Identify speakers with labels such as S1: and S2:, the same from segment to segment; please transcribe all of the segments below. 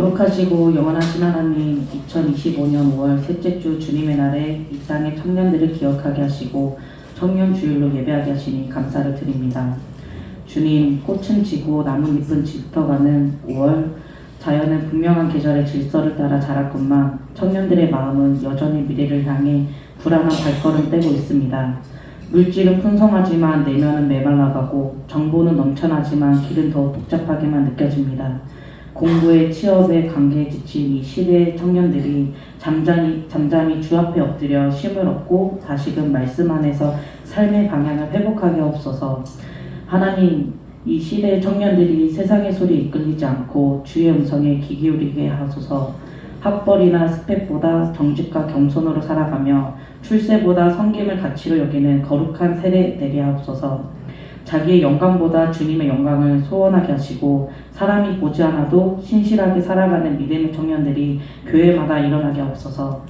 S1: 거룩하시고 영원하신 하나님, 2025년 5월 셋째 주 주님의 날에 이 땅의 청년들을 기억하게 하시고 청년 주일로 예배하게 하시니 감사를 드립니다. 주님, 꽃은 지고 나뭇잎은 짙어가는 5월, 자연은 분명한 계절의 질서를 따라 자랐건만 청년들의 마음은 여전히 미래를 향해 불안한 발걸음 떼고 있습니다. 물질은 풍성하지만 내면은 메말라가고 정보는 넘쳐나지만 길은 더욱 복잡하게만 느껴집니다. 공부에 취업에 관계에 지친 이 시대의 청년들이 잠잠히 주 앞에 엎드려 쉼을 얻고 다시금 말씀 안에서 삶의 방향을 회복하게 없어서 하나님, 이 시대의 청년들이 세상의 소리에 이끌리지 않고 주의 음성에 귀 기울이게 하소서. 학벌이나 스펙보다 정직과 겸손으로 살아가며 출세보다 섬김을 가치로 여기는 거룩한 세대 되게 하옵소서. 자기의 영광보다 주님의 영광을 소원하게 하시고 사람이 보지 않아도 신실하게 살아가는 믿음의 청년들이 교회마다 일어나게 하옵소서.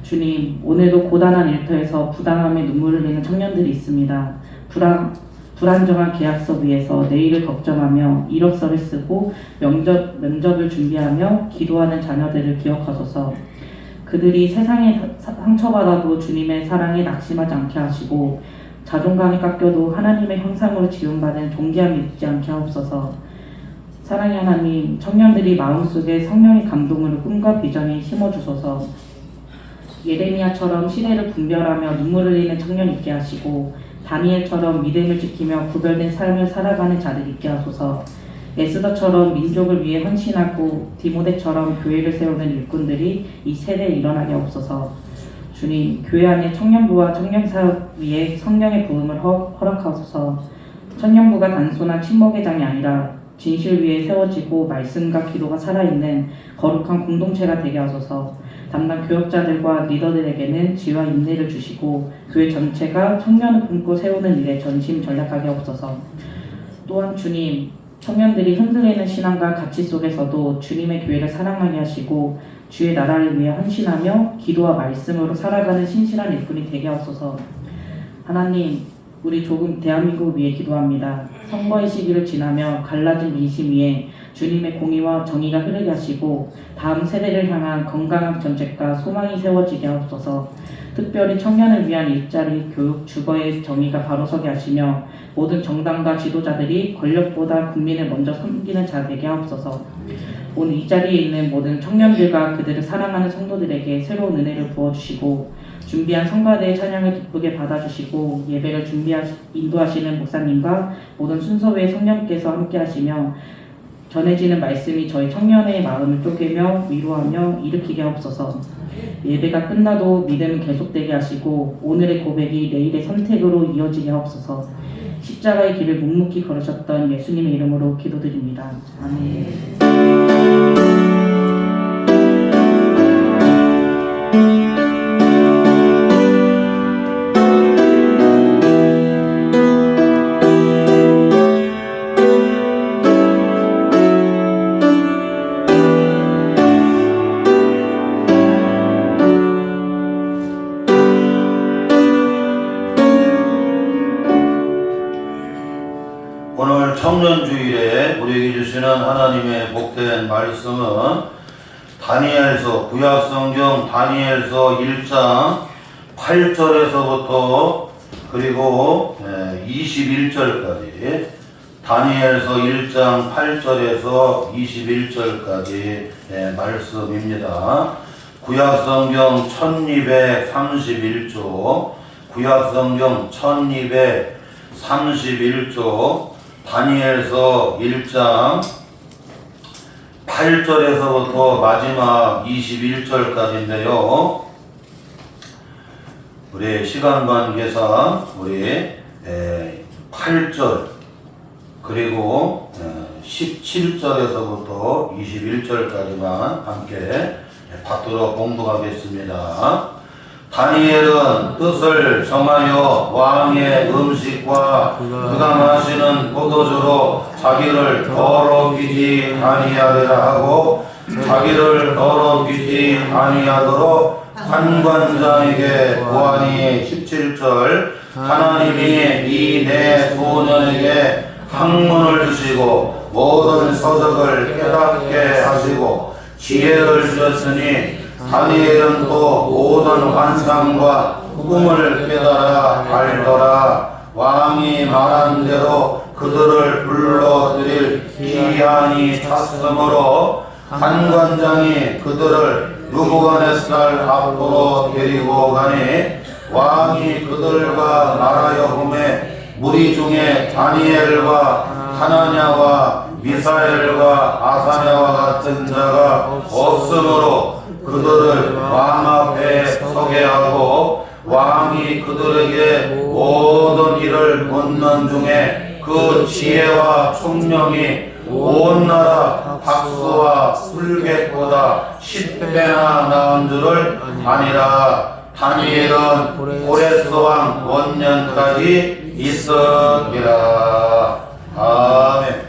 S1: 주님, 오늘도 고단한 일터에서 부당함에 눈물을 흘리는 청년들이 있습니다. 불안정한 계약서 위에서 내일을 걱정하며 이력서를 쓰고 면접을 준비하며 기도하는 자녀들을 기억하소서. 그들이 세상에 상처받아도 주님의 사랑에 낙심하지 않게 하시고 자존감이 깎여도 하나님의 형상으로 지음받은 존귀함을 잊지 않게 하옵소서. 사랑의 하나님, 청년들이 마음속에 성령의 감동으로 꿈과 비전이 심어주소서. 예레미야처럼 시대를 분별하며 눈물을 흘리는 청년 있게 하시고 다니엘처럼 믿음을 지키며 구별된 삶을 살아가는 자들 있게 하소서. 에스더처럼 민족을 위해 헌신하고 디모데처럼 교회를 세우는 일꾼들이 이 세대에 일어나게 하옵소서. 주님, 교회 안에 청년부와 청년사역 위에 성령의 부음을 허락하소서. 청년부가 단순한 친목의 장이 아니라 진실 위에 세워지고 말씀과 기도가 살아있는 거룩한 공동체가 되게 하소서. 담당 교역자들과 리더들에게는 지혜와 인내를 주시고 교회 전체가 청년을 품고 세우는 일에 전심전략하게 하옵소서. 또한 주님, 청년들이 흔들리는 신앙과 가치 속에서도 주님의 교회를 사랑하게 하시고 주의 나라를 위해 헌신하며 기도와 말씀으로 살아가는 신실한 일꾼이 되게 하옵소서. 하나님, 우리 조금 대한민국을 위해 기도합니다. 선거의 시기를 지나며 갈라진 민심 위에 주님의 공의와 정의가 흐르게 하시고 다음 세대를 향한 건강한 정책과 소망이 세워지게 하옵소서. 특별히 청년을 위한 일자리, 교육, 주거의 정의가 바로 서게 하시며 모든 정당과 지도자들이 권력보다 국민을 먼저 섬기는 자 되게 하옵소서. 오늘 이 자리에 있는 모든 청년들과 그들을 사랑하는 성도들에게 새로운 은혜를 부어주시고 준비한 성가대의 찬양을 기쁘게 받아주시고 예배를 인도하시는 목사님과 모든 순서회의 성령께서 함께 하시며 전해지는 말씀이 저희 청년의 마음을 쪼개며 위로하며 일으키게 하옵소서. 예배가 끝나도 믿음은 계속되게 하시고 오늘의 고백이 내일의 선택으로 이어지게 하옵소서. 십자가의 길을 묵묵히 걸으셨던 예수님의 이름으로 기도드립니다. 아멘.
S2: 오늘 청년주일에 우리에게 주시는 하나님의 복된 말씀은 다니엘서, 구약성경 다니엘서 1장 8절에서부터 그리고 21절까지 다니엘서 1장 8절에서 21절까지 말씀입니다. 구약성경 1231조, 구약성경 1231조, 다니엘서 1장 8절에서부터 마지막 21절까지인데요. 우리 시간 관계상 우리 8절 그리고 17절에서부터 21절까지만 함께 받도록 봉독하겠습니다. 다니엘은 뜻을 정하여 왕의 음식과 그가 마시는 포도주로 자기를 더럽히지 아니하리라 하고 자기를 더럽히지 아니하도록 관관장에게 보아니 17절 하나님이 이 내 소년에게 학문을 주시고 모든 서적을 깨닫게 하시고 지혜를 주셨으니 다니엘은 또 모든 환상과 꿈을 깨달아 알더라. 왕이 말한 대로 그들을 불러들일 기한이 찼으므로 한관장이 그들을 느부갓네살 앞으로 데리고 가니 왕이 그들과 말하여 보매 무리 중에 다니엘과 하나냐와 미사엘과 아사냐와 같은 자가 없으므로 그들을 왕 앞에 서게 하고 왕이 그들에게 모든 일을 묻는 중에 그 지혜와 총명이 온 나라 박수와 술객보다 10배나 나은 줄을 아니라. 다니엘은 고레스 왕 원년까지 있었니라. 아멘.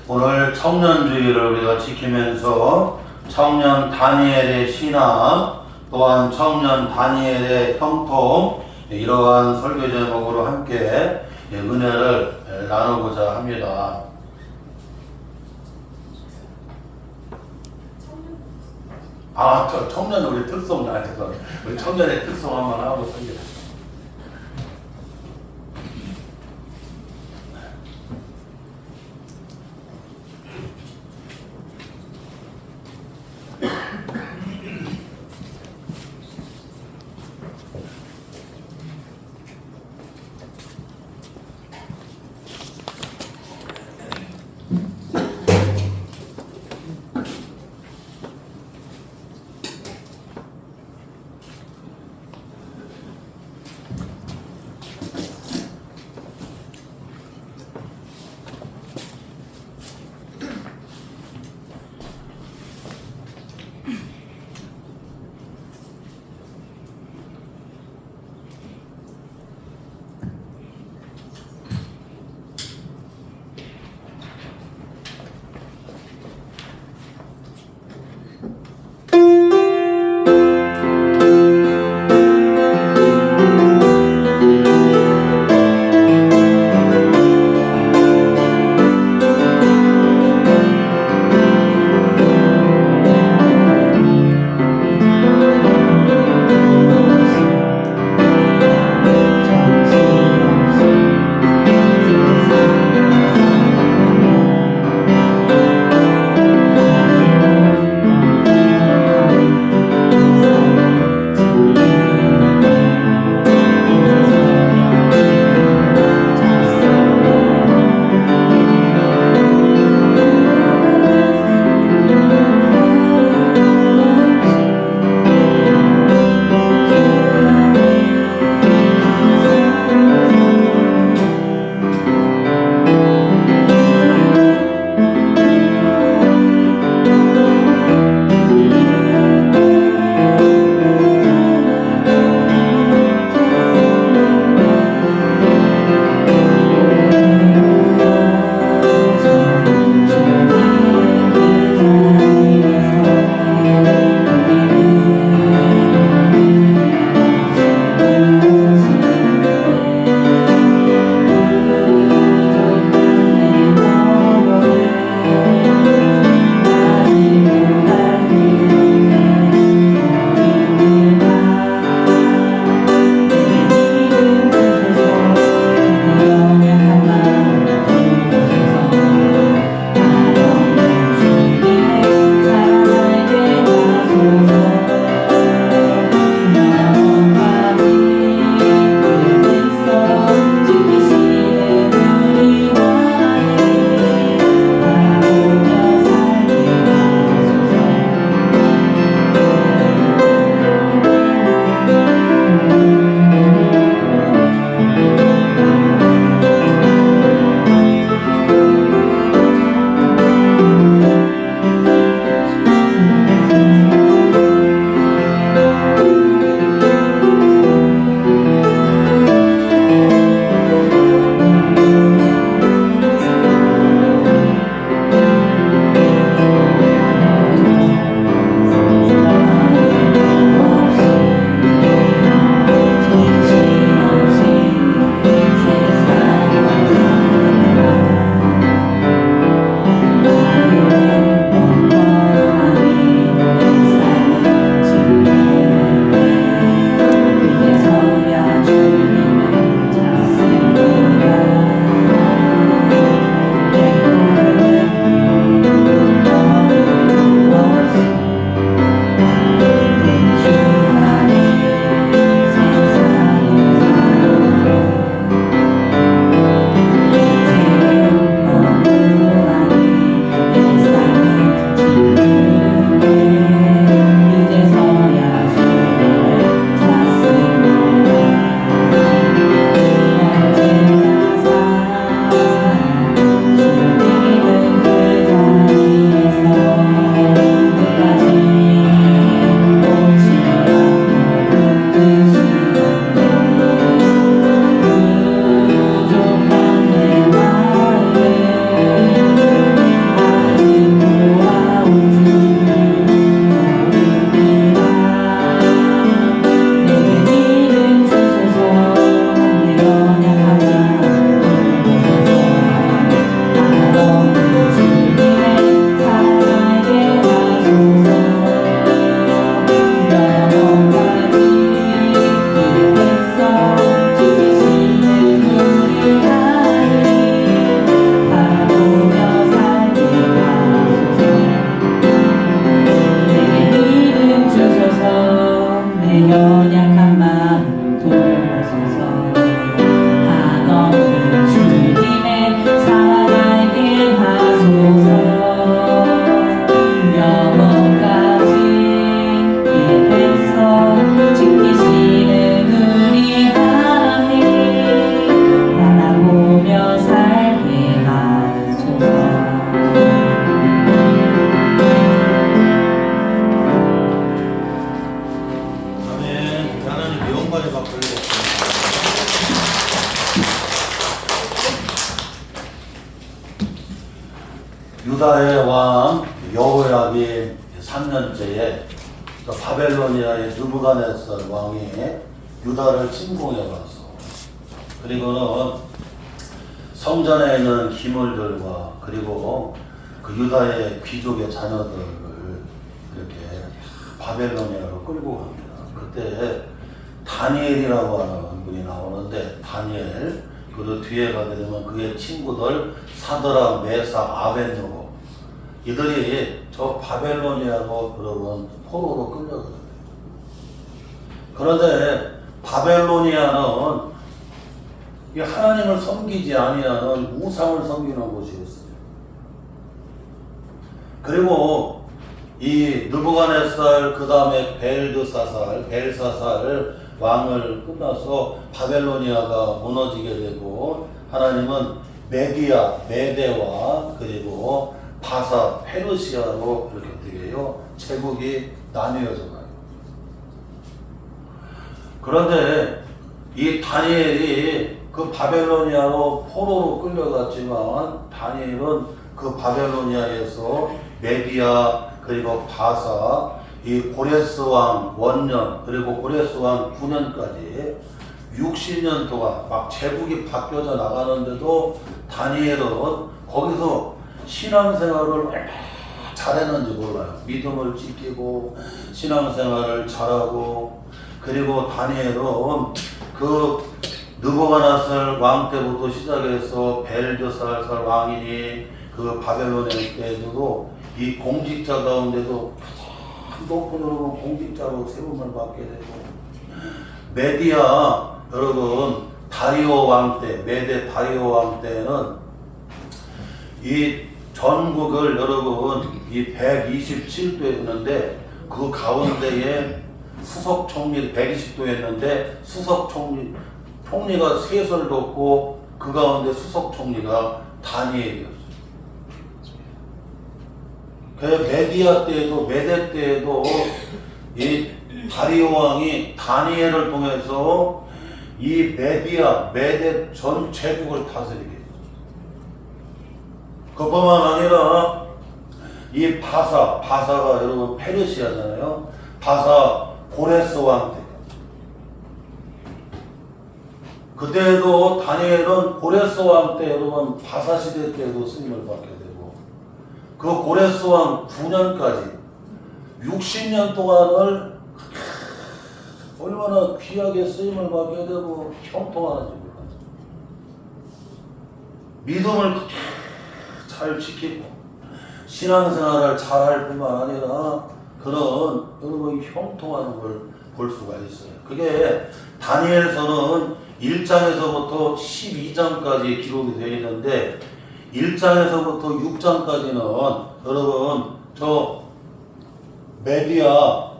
S1: 오늘 청년주의를 우리가 지키면서 청년 다니엘의 신앙, 또한 청년 다니엘의 형통, 이러한 설교 제목으로 함께 은혜를 나누고자 합니다. 청년 우리 특성 나한테서 우리 청년의 특성 한번 하고 설교.
S2: 바벨론이 3년째에 바벨로니아의 느부갓네살 왕이 유다를 침공해왔어. 그리고는 성전에 있는 기물들과 그리고 그 유다의 귀족의 자녀들을 이렇게 바벨로니아로 끌고 갑니다. 그때 다니엘이라고 하는 분이 나오는데, 다니엘, 그리고 뒤에 가게 되면 그의 친구들 사드락, 메삭, 아벤느고, 이들이 저 바벨로니아로 여러분 포로로 끌려가요. 그런데 바벨로니아는 이 하나님을 섬기지 아니하는 우상을 섬기는 곳이었어요. 그리고 이 느부갓네살, 그 다음에 벨사살 왕을 끝나서 바벨로니아가 무너지게 되고, 하나님은 메대와 그리고 바사, 페르시아로 이렇게 되게요, 제국이 나뉘어져 가요. 그런데 이 다니엘이 그 바벨로니아로 포로로 끌려갔지만, 다니엘은 그 바벨로니아에서 메디아 그리고 바사, 이 고레스 왕 원년 그리고 고레스 왕 9년까지 60년 동안 막 제국이 바뀌어져 나가는데도 다니엘은 거기서 신앙생활을 얼마나 잘했는지 몰라요. 믿음을 지키고 신앙생활을 잘하고, 그리고 다니엘은 그 느부갓네살 왕 때부터 시작해서 벨드사살 왕이니 그 바벨로니아 때에도 이 공직자 가운데도 높은 여러분 공직자로 세움을 받게 되고, 메디아 여러분 다리오 왕 때, 메데 다리오 왕 때는 이 전국을 여러분 이 127도였는데 그 가운데에 수석 총리 120도였는데 수석 총리가 셋을 뒀고 그 가운데 수석 총리가 다니엘이었어요. 그 메데 때에도 이 다리오 왕이 다니엘을 통해서 이 메데 전 제국을 다스리게 했어요. 그뿐만 아니라 이 바사가 여러분 페르시아잖아요. 바사 고레스 왕 때. 그때도 다니엘은 고레스 왕 때 여러분 바사 시대 때도 쓰임을 받게 되고, 그 고레스 왕 9년까지 60년 동안을 얼마나 귀하게 쓰임을 받게 되고 형통하는지 몰라요. 믿음을 잘 지키고 신앙생활을 잘할 뿐만 아니라 그런 여러분 형통하는 걸 볼 수가 있어요. 그게 다니엘서는 1장에서부터 12장까지 기록이 되어 있는데, 1장에서부터 6장까지는 여러분 저 메디아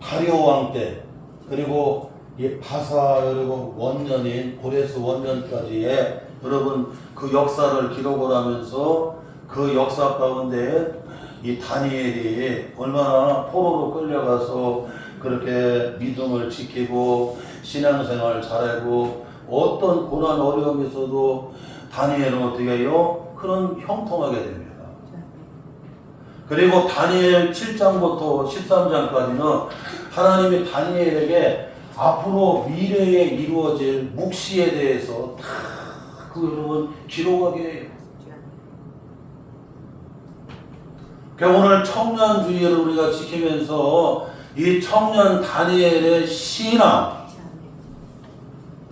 S2: 다리오 왕 때, 그리고 이 바사 여러분 원년인 고레스 원년까지의 여러분 그 역사를 기록을 하면서, 그 역사 가운데 이 다니엘이 얼마나 포로로 끌려가서 그렇게 믿음을 지키고 신앙생활을 잘하고 어떤 고난 어려움이 있어도 다니엘은 어떻게 해요? 그런 형통하게 됩니다. 그리고 다니엘 7장부터 13장까지는 하나님이 다니엘에게 앞으로 미래에 이루어질 묵시에 대해서 다 그 여러분 기록하게 해요. 오늘 청년주의를 우리가 지키면서 이 청년 다니엘의 신앙,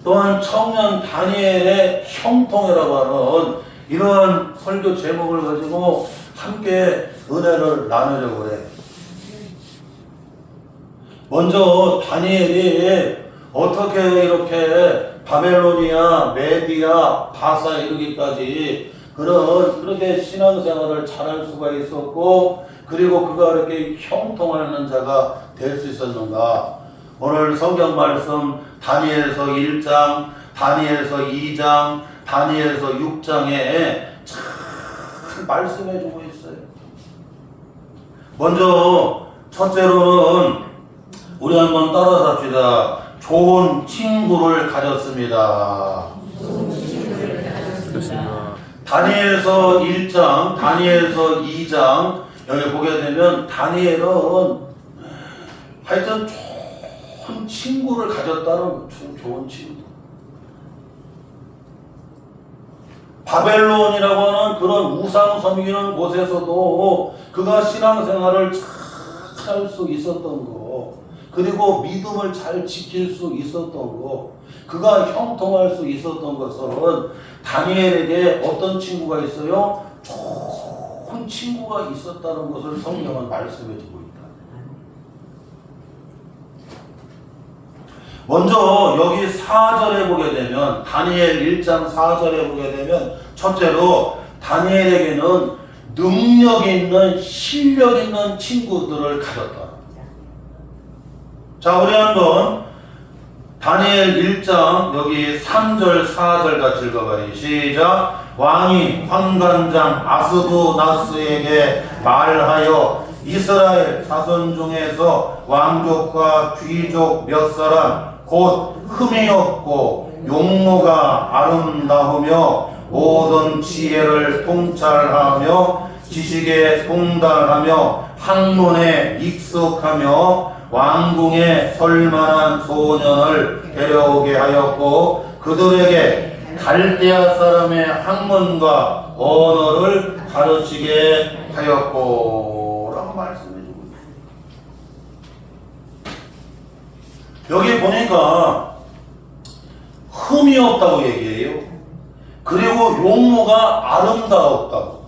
S2: 또한 청년 다니엘의 형통이라고 하는 이러한 설교 제목을 가지고 함께 은혜를 나누려고 해요. 먼저 다니엘이 어떻게 이렇게 바벨로니아, 메디아, 바사 이르기까지 그렇게 신앙생활을 잘할 수가 있었고, 그리고 그가 이렇게 형통하는 자가 될 수 있었는가? 오늘 성경 말씀 다니엘서 1장, 다니엘서 2장, 다니엘서 6장에 참 말씀해 주고 있어요. 먼저 첫째로는 우리 한번 따라서 합시다. 좋은 친구를 가졌습니다.
S3: 그렇습니다.
S2: 다니엘서 1장, 다니엘서 2장, 여기 보게 되면 다니엘은 하여튼 좋은 친구를 가졌다는 좋은 친구. 바벨론이라고 하는 그런 우상 섬기는 곳에서도 그가 신앙생활을 잘 할 수 있었던 거, 그리고 믿음을 잘 지킬 수 있었던 거, 그가 형통할 수 있었던 것은 다니엘에게 어떤 친구가 있어요? 좋은 친구가 있었다는 것을 성경은 말씀해주고 있다. 먼저 여기 4절에 보게 되면, 다니엘 1장 4절에 보게 되면, 첫째로 다니엘에게는 능력 있는, 실력 있는 친구들을 가졌다. 자, 우리 한번 다니엘 1장 여기 3절 4절 같이 읽어봐요. 시작. 왕이 환관장 아스부나스에게 말하여 이스라엘 자손 중에서 왕족과 귀족 몇 사람 곧 흠이 없고 용모가 아름다우며 모든 지혜를 통찰하며 지식에 통달하며 학문에 익숙하며 왕궁에 설만한 소년을 데려오게 하였고 그들에게 갈대아 사람의 학문과 언어를 가르치게 하였고 라고 말씀해주고 있습니다. 여기 보니까 흠이 없다고 얘기해요. 그리고 용모가 아름다웠다고.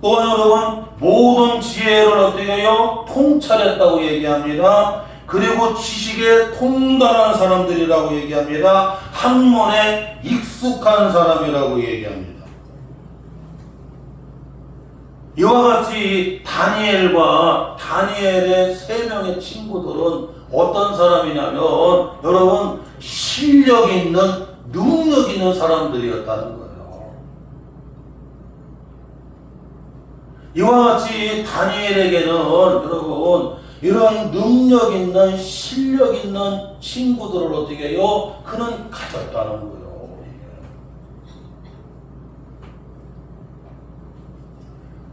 S2: 또 여러분 모든 지혜를 어떻게 해요? 통찰했다고 얘기합니다. 그리고 지식에 통달한 사람들이라고 얘기합니다. 학문에 익숙한 사람이라고 얘기합니다. 이와 같이 다니엘과 다니엘의 3명의 친구들은 어떤 사람이냐면 여러분 실력 있는 능력 있는 사람들이었다는 거예요. 이와 같이 다니엘에게는 여러분 이런 능력 있는 실력 있는 친구들을 어떻게 해요? 그는 가졌다는 거예요.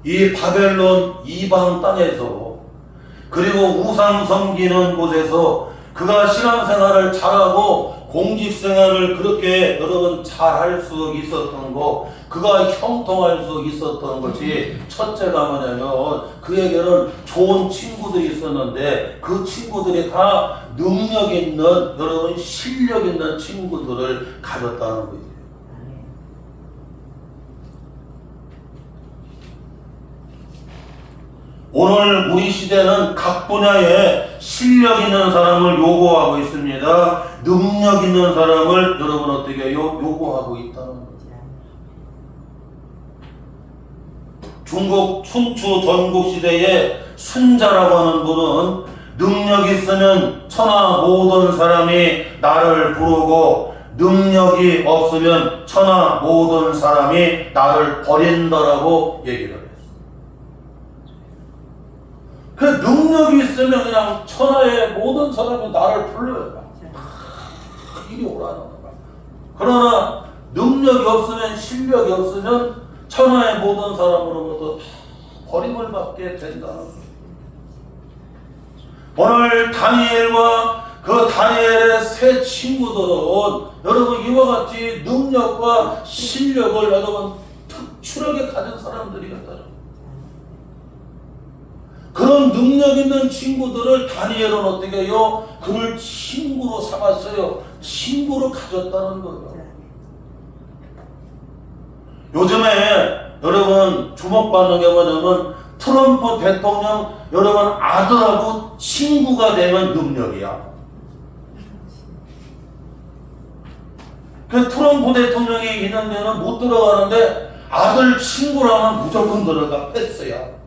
S2: 이 바벨론 이방 땅에서 그리고 우상 섬기는 곳에서 그가 신앙생활을 잘하고 공직생활을 그렇게 여러분 잘할 수 있었던 거, 그가 형통할 수 있었던 것이 첫째가 뭐냐면 그에게는 좋은 친구들이 있었는데 그 친구들이 다 능력 있는 여러분 실력 있는 친구들을 가졌다는 거예요. 오늘 우리 시대는 각 분야에 실력 있는 사람을 요구하고 있습니다. 능력 있는 사람을 여러분 어떻게 해요? 요구하고 있다는 거예요. 중국 춘추 전국시대에 순자라고 하는 분은 능력 있으면 천하 모든 사람이 나를 부르고 능력이 없으면 천하 모든 사람이 나를 버린다라고 얘기를 해요. 그 능력이 있으면 그냥 천하의 모든 사람이 나를 불러요. 이리 오라는 거야. 그러나 능력이 없으면 실력이 없으면 천하의 모든 사람으로부터 버림을 받게 된다는 거예요. 오늘 다니엘과 그 다니엘의 3 친구들은 여러분 이와 같이 능력과 실력을 여러분 특출하게 가진 사람들이었다. 그런 능력 있는 친구들을 다니엘은 어떻게 해요? 그를 친구로 삼았어요. 친구로 가졌다는 거예요. 요즘에 여러분 주목받는 게 뭐냐면 트럼프 대통령 여러분 아들하고 친구가 되면 능력이야. 그 트럼프 대통령이 있는 데는 못 들어가는데 아들 친구라면 무조건 들어가. 패스야.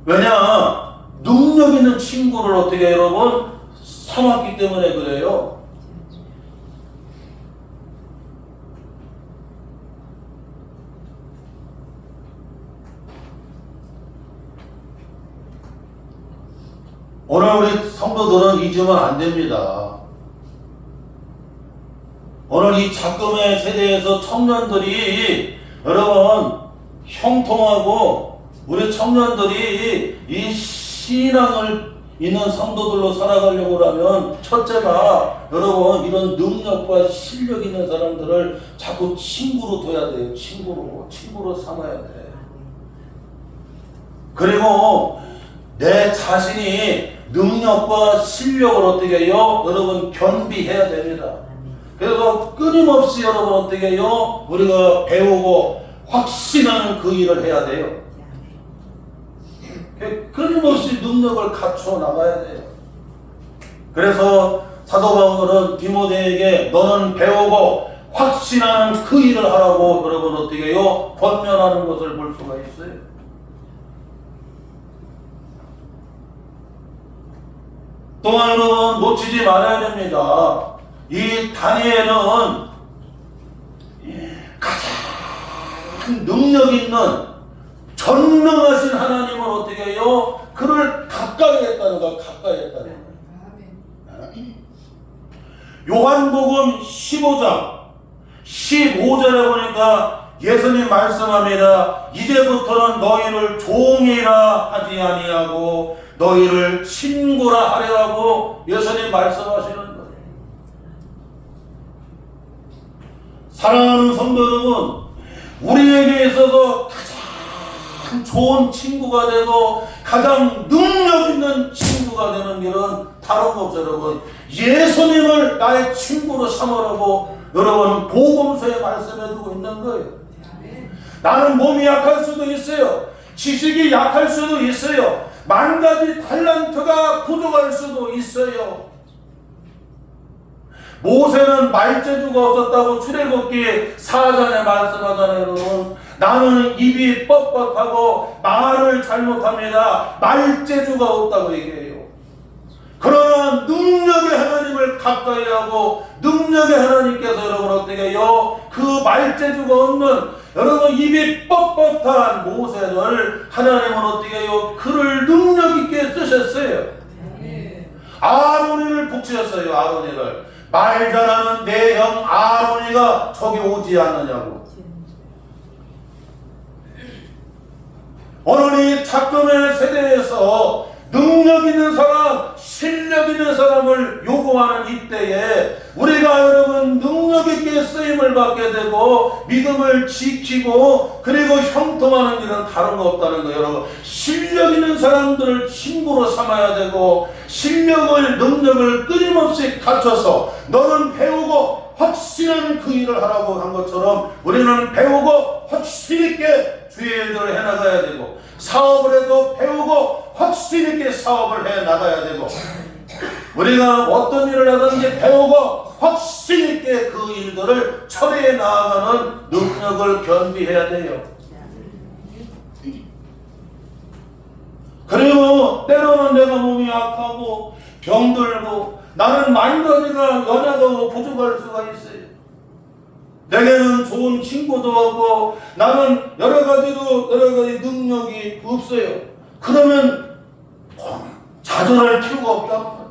S2: 왜냐? 능력 있는 친구를 어떻게 여러분 삼았기 때문에 그래요. 오늘 우리 성도들은 잊으면 안 됩니다. 오늘 이 작금의 세대에서 청년들이 여러분 형통하고 우리 청년들이 이 신앙을 있는 성도들로 살아가려고 하면 첫째가 여러분 이런 능력과 실력 있는 사람들을 자꾸 친구로 둬야 돼요. 친구로 삼아야 돼. 그리고 내 자신이 능력과 실력을 어떻게 해요? 여러분 견비해야 됩니다. 그래서 끊임없이 여러분 어떻게 해요? 우리가 배우고 확신하는 그 일을 해야 돼요. 끊임없이 능력을 갖춰 나가야 돼요. 그래서 사도 바울은 디모데에게 너는 배우고 확신하는 그 일을 하라고 여러분 어떻게 해요? 권면하는 것을 볼 수가 있어요. 또한 여러분 놓치지 말아야 됩니다. 이 다니엘은 가장 능력 있는 전능하신 하나님을 어떻게 해요? 그를 가까이 했다는 거, 가까이 했다는 거예요. 요한복음 15장 15절에 보니까 예수님 말씀합니다. 이제부터는 너희를 종이라 하지 아니하고 너희를 친구라 하려고 예수님 말씀하시는 거예요. 사랑하는 성도 여러분, 우리에게 있어서 가장 좋은 친구가 되고 가장 능력 있는 친구가 되는 길은 다른 거 없어요. 여러분, 예수님을 나의 친구로 삼으라고 여러분 복음서에 말씀해주고 있는 거예요. 나는 몸이 약할 수도 있어요. 지식이 약할 수도 있어요. 만 가지 달란트가 부족할 수도 있어요. 모세는 말재주가 없었다고 출애굽기 4장에 말씀하잖아요. 여러분, 나는 입이 뻣뻣하고 말을 잘못합니다. 말재주가 없다고 얘기해요. 그러나 능력의 하나님을 가까이 하고 능력의 하나님께서 여러분 어떻게 해요? 그 말재주가 없는 여러분 입이 뻣뻣한 모세를 하나님은 어떻게 해요? 그를 능력 있게 쓰셨어요. 아론이를 붙이셨어요. 아론이를 말 잘하는 내 형 아론이가 저기 오지 않느냐고. 오늘 이 작금의 세대에서 능력 있는 사람, 실력 있는 사람을 요구하는 이때에 우리가 여러분 능력 있게 쓰임을 받게 되고 믿음을 지키고 그리고 형통하는 일은 다른 거 없다는 거예요. 여러분, 실력 있는 사람들을 친구로 삼아야 되고 실력을 능력을 끊임없이 갖춰서 너는 배우고 확신하는 그 일을 하라고 한 것처럼 우리는 배우고 확신 있게 주의 일들을 해나가야 되고 사업을 해도 배우고 확신 있게 사업을 해 나가야 되고 우리가 어떤 일을 하든지 배우고 확신 있게 그 일들을 처리해 나가는 능력을 겸비해야 돼요. 그리고 때로는 내가 몸이 약하고 병들고 나는 만 가지가 연약하고 부족할 수가 있어요. 내게는 좋은 친구도 없고 나는 여러 가지 능력이 없어요. 그러면 좌절할 필요가 없다.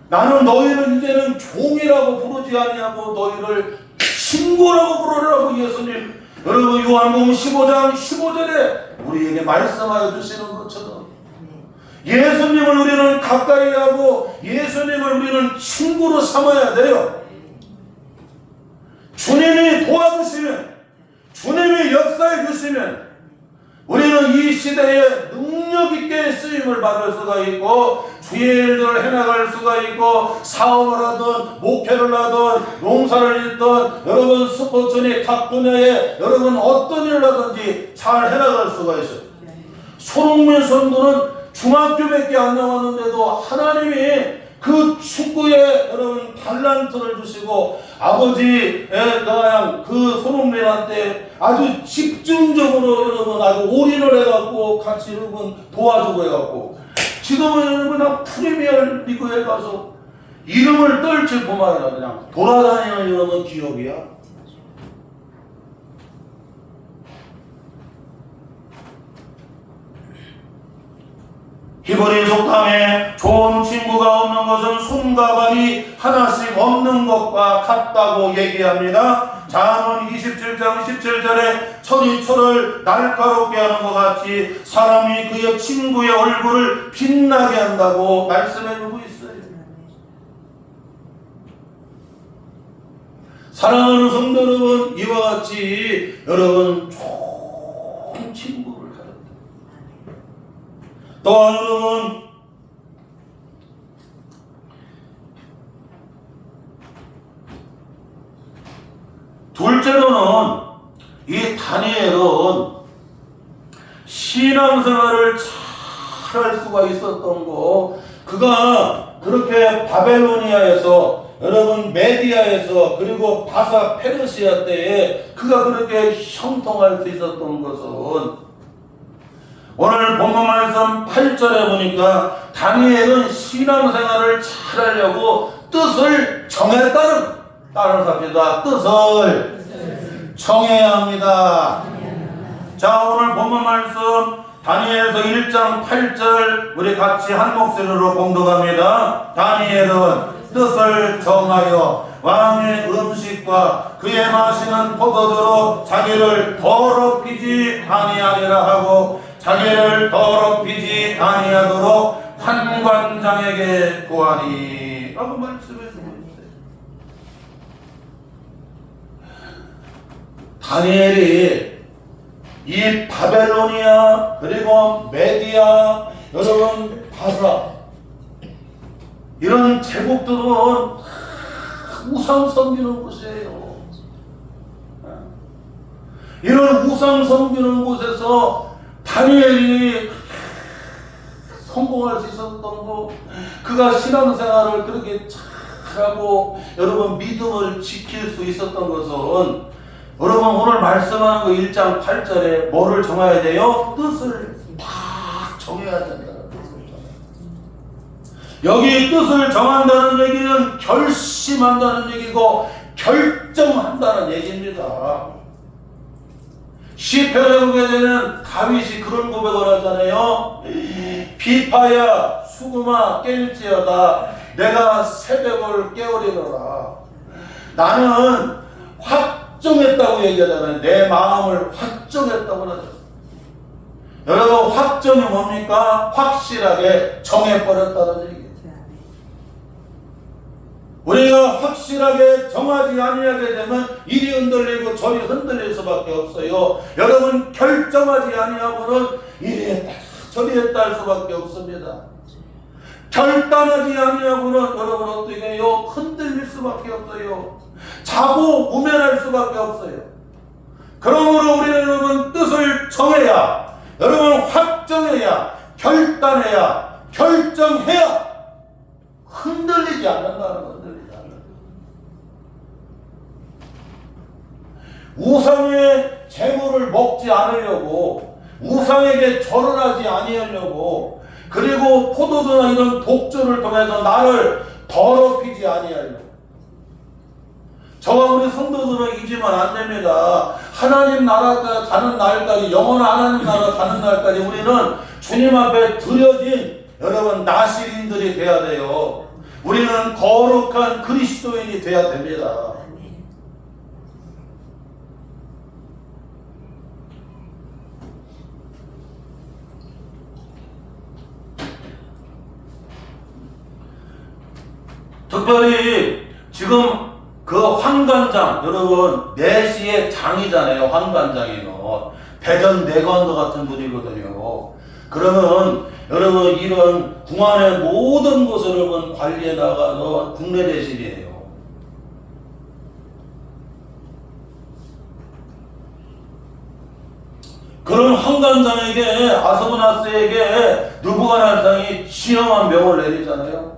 S2: 나는 너희를 이제는 종이라고 부르지 아니하고 너희를 친구라고 부르라고 예수님 여러분 요한복음 15장 15절에 우리에게 말씀하여 주시는 것처럼 예수님을 우리는 가까이 하고 예수님을 우리는 친구로 삼아야 돼요. 주님이 도와주시면 주님이 역사해 주시면 우리는 이 시대에 능력 있게 쓰임을 받을 수가 있고 주의 일들을 해나갈 수가 있고 사업을 하든 목회를 하든 농사를 짓든 여러분 스포츠니 각 분야에 여러분 어떤 일을 하든지 잘 해나갈 수가 있어요. 손흥민 선수는 중학교밖에 안 나왔는데도 하나님이 그 축구에 여러분 달란트를 주시고 아버지 그 손흥민한테 아주 집중적으로 여러분 아주 올인을 해갖고 같이 여러분 도와주고 해갖고 지금은 여러분 프리미어 리그에 가서 이름을 떨칠 뿐만 아니라 그냥 돌아다니는 여러분 기업이야. 히브리 속담에 좋은 친구가 없는 것은 손과 발이 하나씩 없는 것과 같다고 얘기합니다. 잠언 27장 17절에 천이 초를 날카롭게 하는 것 같이 사람이 그의 친구의 얼굴을 빛나게 한다고 말씀해주고 있어요. 사랑하는 성도 여러분, 이와 같이 여러분 좋은 친구를 가졌다. 또한 여러분, 둘째로는 이 다니엘은 신앙생활을 잘 할 수가 있었던 거, 그가 그렇게 바벨로니아에서 여러분 메디아에서 그리고 바사 페르시아 때에 그가 그렇게 형통할 수 있었던 것은 오늘 본문 말씀 8절에 보니까 다니엘은 신앙생활을 잘 하려고 뜻을 정했다는, 따라합시다. 뜻을 정해야 합니다. 자, 오늘 본문 말씀 다니엘서 1장 8절 우리 같이 한 목소리로 봉독합니다. 다니엘은 뜻을 정하여 왕의 음식과 그의 마시는 포도주로 자기를 더럽히지 아니하리라 하고 자기를 더럽히지 아니하도록 환관장에게 구하니 라고 말씀해 주고 있어요. 다니엘이 이 바벨로니아 그리고 메디아 여러분 바사 이런 제국들은 우상 섬기는 곳이에요. 이런 우상 섬기는 곳에서 다니엘이 성공할 수 있었던 거, 그가 신앙생활을 그렇게 잘하고 여러분 믿음을 지킬 수 있었던 것은 여러분 오늘 말씀하는 거 1장 8절에 뭐를 정해야 돼요? 뜻을 딱 정해야 된다는 뜻을 정해야. 여기 뜻을 정한다는 얘기는 결심한다는 얘기고 결정한다는 얘기입니다. 시편에 보게 되면 다윗이 그런 고백을 하잖아요. 비파야 수금아 깰지어다 내가 새벽을 깨우리로라. 나는 확정했다고 얘기하잖아요. 내 마음을 확정했다고 하잖아요. 여러분 확정이 뭡니까? 확실하게 정해버렸다는 얘기예요. 우리가 확실하게 정하지 아니하게 되면 이리 흔들리고 저리 흔들릴 수밖에 없어요. 여러분 결정하지 아니하고는 이리 했다 저리 했다 할 수밖에 없습니다. 결단하지 아니하고는 여러분 어떻게 해요? 흔들릴 수밖에 없어요. 자고 우면할 수밖에 없어요. 그러므로 우리는 여러분 뜻을 정해야, 여러분 확정해야, 결단해야, 결정해야 흔들리지 않는다는 거. 흔들리지 않는다. 우상의 재물을 먹지 않으려고, 우상에게 절을 하지 아니하려고, 그리고 포도주나 이런 독주를 통해서 나를 더럽히지 아니하려고. 저와 우리 성도들은 잊으면 안 됩니다. 하나님 나라 가는 날까지, 영원한 하나님 나라 가는 날까지 우리는 주님 앞에 드려진 여러분 나시린들이 돼야 돼요. 우리는 거룩한 그리스도인이 돼야 됩니다. 특별히 지금 그 환관장, 여러분 내시의 장이잖아요. 환관장이는 대전 내관도 같은 분이거든요. 그러면 여러분 이런 궁안의 모든 것을 여러분 관리해 나가는 국내 대신이에요. 그런 환관장에게, 아스고나스에게 느부갓네살이 신엄한 명을 내리잖아요.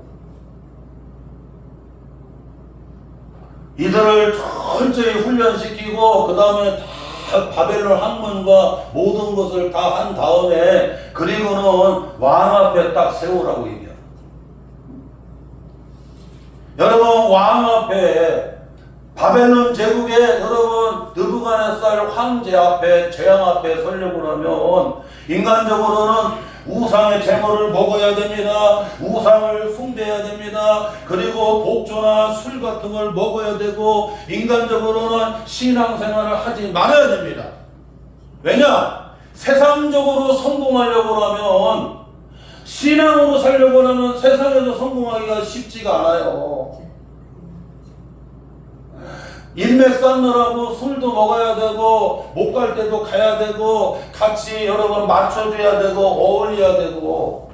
S2: 이들을 철저히 훈련시키고 그 다음에 다 바벨론 학문과 모든 것을 다 한 다음에 그리고는 왕 앞에 딱 세우라고 얘기해요. 여러분 왕 앞에 바벨론 제국의 여러분 느부갓네살 황제 앞에 재앙 앞에 서려고 하면 인간적으로는 우상의 제물을 먹어야 됩니다. 우상을 숭배해야 됩니다. 그리고 독조나 술 같은 걸 먹어야 되고 인간적으로는 신앙생활을 하지 말아야 됩니다. 왜냐? 세상적으로 성공하려고 하면 신앙으로 살려고 하면 세상에서 성공하기가 쉽지가 않아요. 인맥 쌓느라고 술도 먹어야 되고 못 갈 때도 가야 되고 같이 여러 번 맞춰줘야 되고 어울려야 되고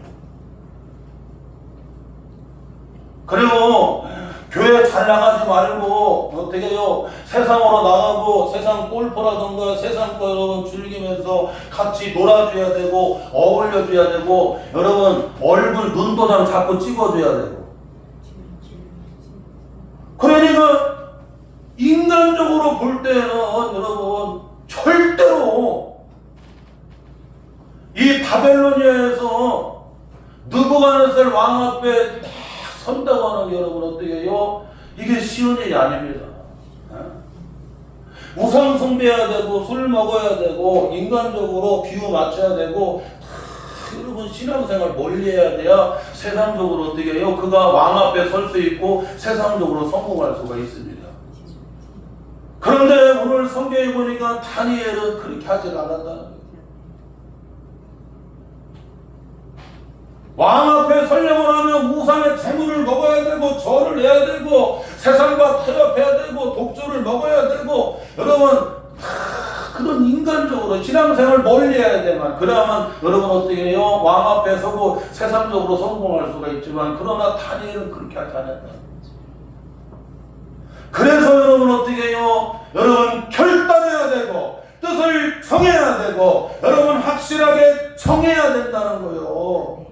S2: 그리고 교회 잘 나가지 말고 어떻게 해요? 세상으로 나가고 세상 골프라던가 세상 거 여러분 즐기면서 같이 놀아줘야 되고 어울려줘야 되고 여러분 얼굴 눈도장 자꾸 찍어줘야 되고 그러니까 인간적으로 볼 때는 여러분 절대로 이 바벨로니아에서 느부갓네살 왕 앞에 딱 선다고 하는 게 여러분 어떻게 해요? 이게 쉬운 일이 아닙니다. 우상 숭배해야 되고 술 먹어야 되고 인간적으로 비유 맞춰야 되고 여러분 신앙생활 멀리 해야 돼야 세상적으로 어떻게 해요? 그가 왕 앞에 설 수 있고 세상적으로 성공할 수가 있습니다. 그런데 오늘 성경에 보니까 다니엘은 그렇게 하지 않았다는 거예요. 왕 앞에 서려고 하면 우상의 재물을 먹어야 되고 절을 해야 되고 세상과 타협해야 되고 독조를 먹어야 되고 여러분 그런 인간적으로 신앙생활 멀리 해야 되만 그래야만 여러분 어떻게 해요? 왕 앞에 서고 세상적으로 성공할 수가 있지만 그러나 다니엘은 그렇게 하지 않았다. 그래서 여러분 어떻게 해요? 여러분 결단해야 되고 뜻을 정해야 되고 여러분 확실하게 정해야 된다는 거예요.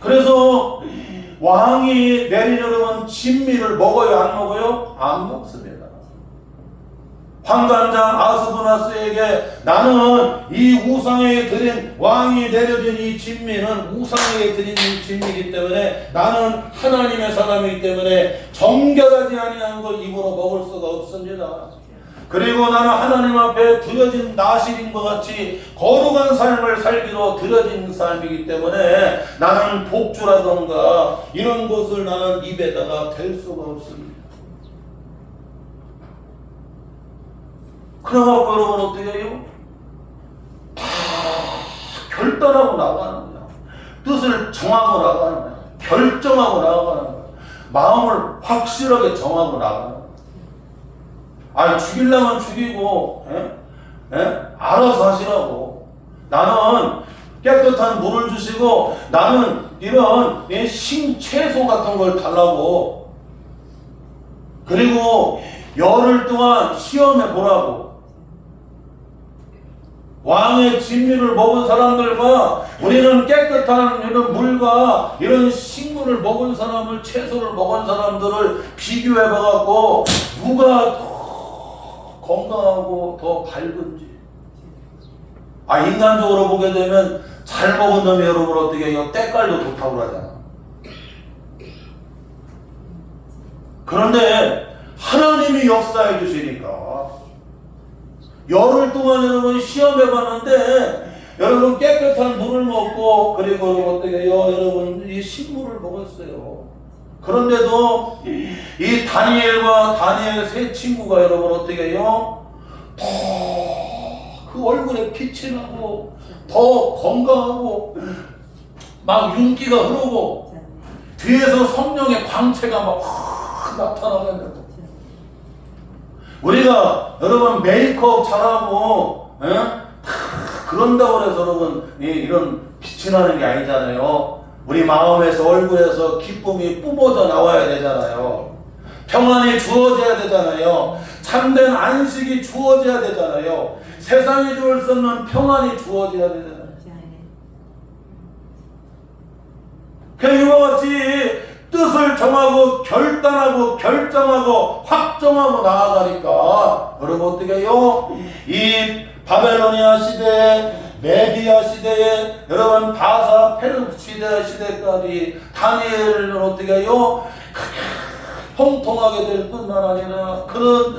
S2: 그래서 왕이 내린 여러분 진미를 먹어요? 안 먹어요? 안 먹습니다. 황관장 아스부나스에게 나는 이 우상에게 드린 왕이 내려진 이 진미는 우상에게 드린 이 진미이기 때문에 나는 하나님의 사람이기 때문에 정결하지 아니한 걸 입으로 먹을 수가 없습니다. 그리고 나는 하나님 앞에 드려진 나실인과 같이 거룩한 삶을 살기로 드려진 삶이기 때문에 나는 복주라던가 이런 것을 나는 입에다가 댈 수가 없습니다. 그래갖고 여러분 어떻게 해요? 다 결단하고 나가는 거야. 뜻을 정하고 나가는 거야. 결정하고 나가는 거야. 마음을 확실하게 정하고 나가는 거야. 아니 죽이려면 죽이고 알아서 하시라고. 나는 깨끗한 물을 주시고 나는 이런 식채소 같은 걸 달라고. 그리고 열흘 동안 시험해 보라고. 왕의 진미를 먹은 사람들과 우리는 깨끗한 이런 물과 이런 식물을 먹은 사람을 채소를 먹은 사람들을 비교해 봐갖고 누가 더 건강하고 더 밝은지. 인간적으로 보게 되면 잘 먹은 놈이 여러분 어떻게 해요? 때깔도 좋다고 그러잖아. 그런데 하나님이 역사해 주시니까 열흘 동안 여러분 시험해 봤는데 여러분 깨끗한 물을 먹고 그리고 어떻게 해요? 여러분 이 식물을 먹었어요. 그런데도 이 다니엘과 다니엘 세 친구가 여러분 어떻게 해요? 더 그 얼굴에 빛이 나고 더 건강하고 막 윤기가 흐르고 뒤에서 성령의 광채가 막 나타나게 되고 우리가 여러분 메이크업 잘하고 그런다고 해서 여러분 이런 빛이 나는 게 아니잖아요. 우리 마음에서 얼굴에서 기쁨이 뿜어져 나와야 되잖아요. 평안이 주어져야 되잖아요. 참된 안식이 주어져야 되잖아요. 세상에 주을 수 없는 평안이 주어져야 되잖아요. 이와 같이 뜻을 정하고 결단하고 결정하고 확정하고 나아가니까 여러분 어떻게 해요? 이 바벨로니아 시대에 메디아 시대에 여러분 바사 페르 시대까지 다니엘을 어떻게 해요? 형통하게 될 뿐만 아니라 그런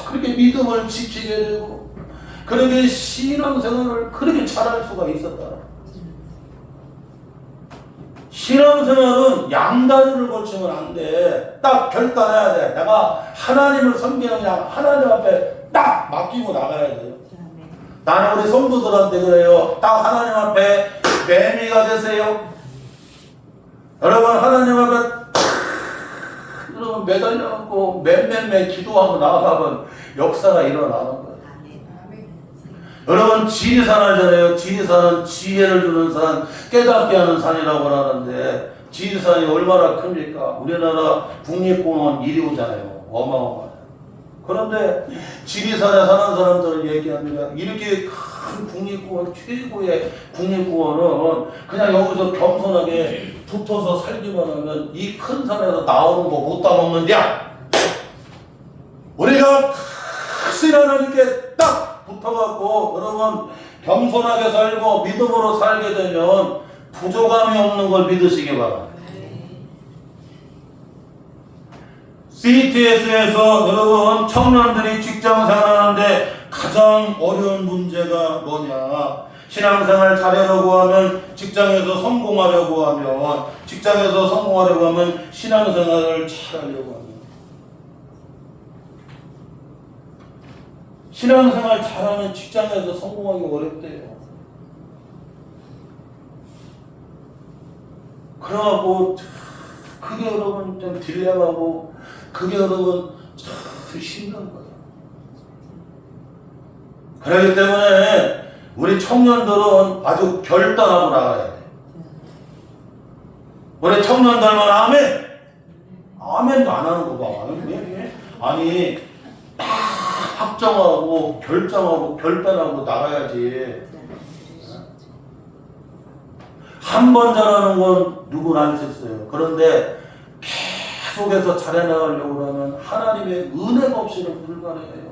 S2: 그렇게 믿음을 지키게 되고 그렇게 신앙생활을 그렇게 잘할 수가 있었다. 신앙생활은 양다리를 걸치면 안 돼. 딱 결단해야 돼. 내가 하나님을 섬기는 그냥 하나님 앞에 딱 맡기고 나가야 돼요. 나는 우리 성도들한테 그래요. 딱 하나님 앞에 매미가 되세요. 여러분 하나님 앞에 여러분 매달려갖고 맴 기도하고 나가면 역사가 일어나는 거예요. 여러분 지리산 알잖아요. 지리산은 지혜를 주는 산, 깨닫게 하는 산이라고 하는데 지리산이 얼마나 큽니까? 우리나라 국립공원 1위잖아요. 어마어마해요. 그런데 지리산에 사는 사람들은 얘기합니다. 이렇게 큰 국립공원, 최고의 국립공원은 그냥 여기서 겸손하게 붙어서 살기만 하면 이 큰 산에서 나오는 거 못 따먹는데 우리가 큰 하나님께 딱 붙어갖고 여러분 겸손하게 살고 믿음으로 살게 되면 부족함이 없는 걸 믿으시기 바랍니다. CTS에서 여러분 청년들이 직장 생활하는데 가장 어려운 문제가 뭐냐? 신앙생활 잘하려고 하면 직장에서 성공하려고 하면 신앙생활을 잘하려고 하면 신앙생활 잘하면 직장에서 성공하기 어렵대요. 그래갖고 그게 여러분 좀 딜레마고 그게 여러분 참 힘든 거예요. 그렇기 때문에 우리 청년들은 아주 결단하고 나가야 돼요. 우리 청년들만 아멘도 안 하는 거 봐. 아니 딱 확정하고 결정하고 결단하고 나가야지. 한 번 잘하는 건 누구나 할 수 있어요. 그런데 계속해서 잘해나가려고 하면 하나님의 은혜가 없이는 불가능해요.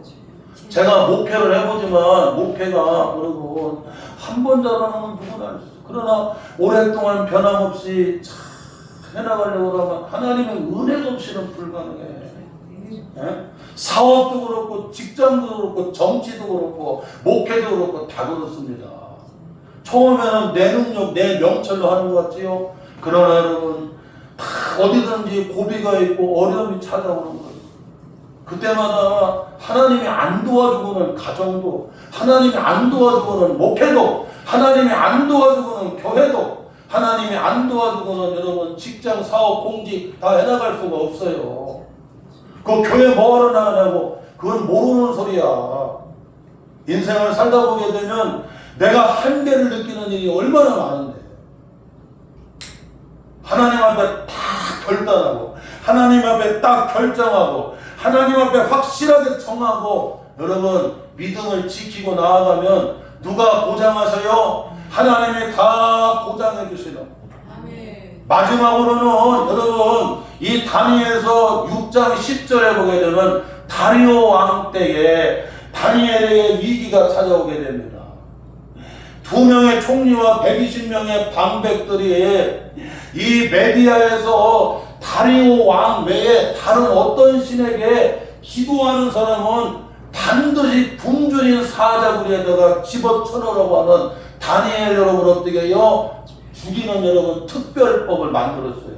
S2: 제가 목회를 해보지만 목회가 여러분 한 번 잘하는 건 누구나 할 수 있어요. 그러나 오랫동안 변함없이 잘 해나가려고 하면 하나님의 은혜가 없이는 불가능해요. 예? 사업도 그렇고 직장도 그렇고 정치도 그렇고 목회도 그렇고 다 그렇습니다. 처음에는 내 능력 내 명철로 하는 것 같지요. 그러나 여러분 다 어디든지 고비가 있고 어려움이 찾아오는 거예요. 그때마다 하나님이 안 도와주고는 가정도 하나님이 안 도와주고는 목회도 하나님이 안 도와주고는 교회도 하나님이 안 도와주고는 여러분 직장 사업 공직 다 해나갈 수가 없어요. 그 교회 뭐하러 나가냐고 그건 모르는 소리야. 인생을 살다 보게 되면 내가 한계를 느끼는 일이 얼마나 많은데 하나님 앞에 딱 결단하고 하나님 앞에 딱 결정하고 하나님 앞에 확실하게 정하고 여러분 믿음을 지키고 나아가면 누가 보장하셔요? 하나님이 다 보장해 주시는. 마지막으로는 여러분 이 다니엘서 6장 10절에 보게 되면 다리오 왕 때에 다니엘에게 위기가 찾아오게 됩니다. 2명의 총리와 120명의 방백들이 이 메디아에서 다리오 왕 외에 다른 어떤 신에게 기도하는 사람은 반드시 굶주린 사자굴에다가 집어쳐넣으라고 하는 다니엘 여러분 어떻게 해요? 죽이는 여러분 특별법을 만들었어요.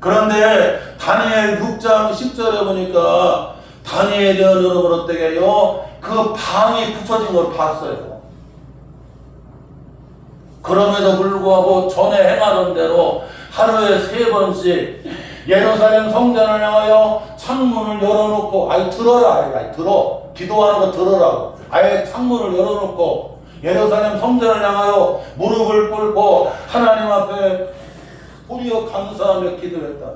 S2: 그런데 다니엘 6장 10절에 보니까 다니엘이 여러분 어떻게 해요? 그 방이 붙여진 걸 봤어요. 그럼에도 불구하고 전에 행하던 대로 하루에 3번씩 예루살렘 성전을 향하여 창문을 열어놓고 들어라 들어 기도하는 거 들어라고 아예 창문을 열어놓고 예루살렘 성전을 향하여 무릎을 꿇고 하나님 앞에 소리여 감사하며 기도했다.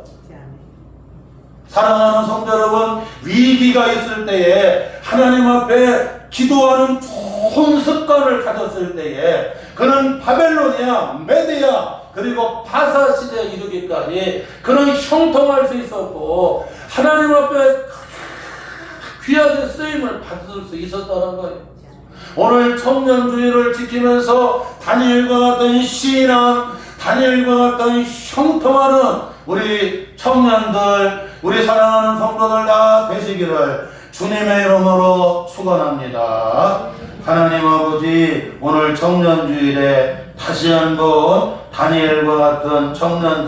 S2: 사랑하는 성도 여러분, 위기가 있을 때에 하나님 앞에 기도하는 좋은 습관을 가졌을 때에 그는 바벨로니아, 메디아 그리고 바사 시대에 이르기까지 그는 형통할 수 있었고 하나님 앞에 귀하게 쓰임을 받을 수 있었다는 거예요. 오늘 청년주의를 지키면서 다니엘과 같은 신앙, 다니엘과 같은 형통하는 우리 청년들, 우리 사랑하는 성도들 다 되시기를 주님의 이름으로 축원합니다. 하나님 아버지, 오늘 청년주일에 다시 한번 다니엘과 같은 청년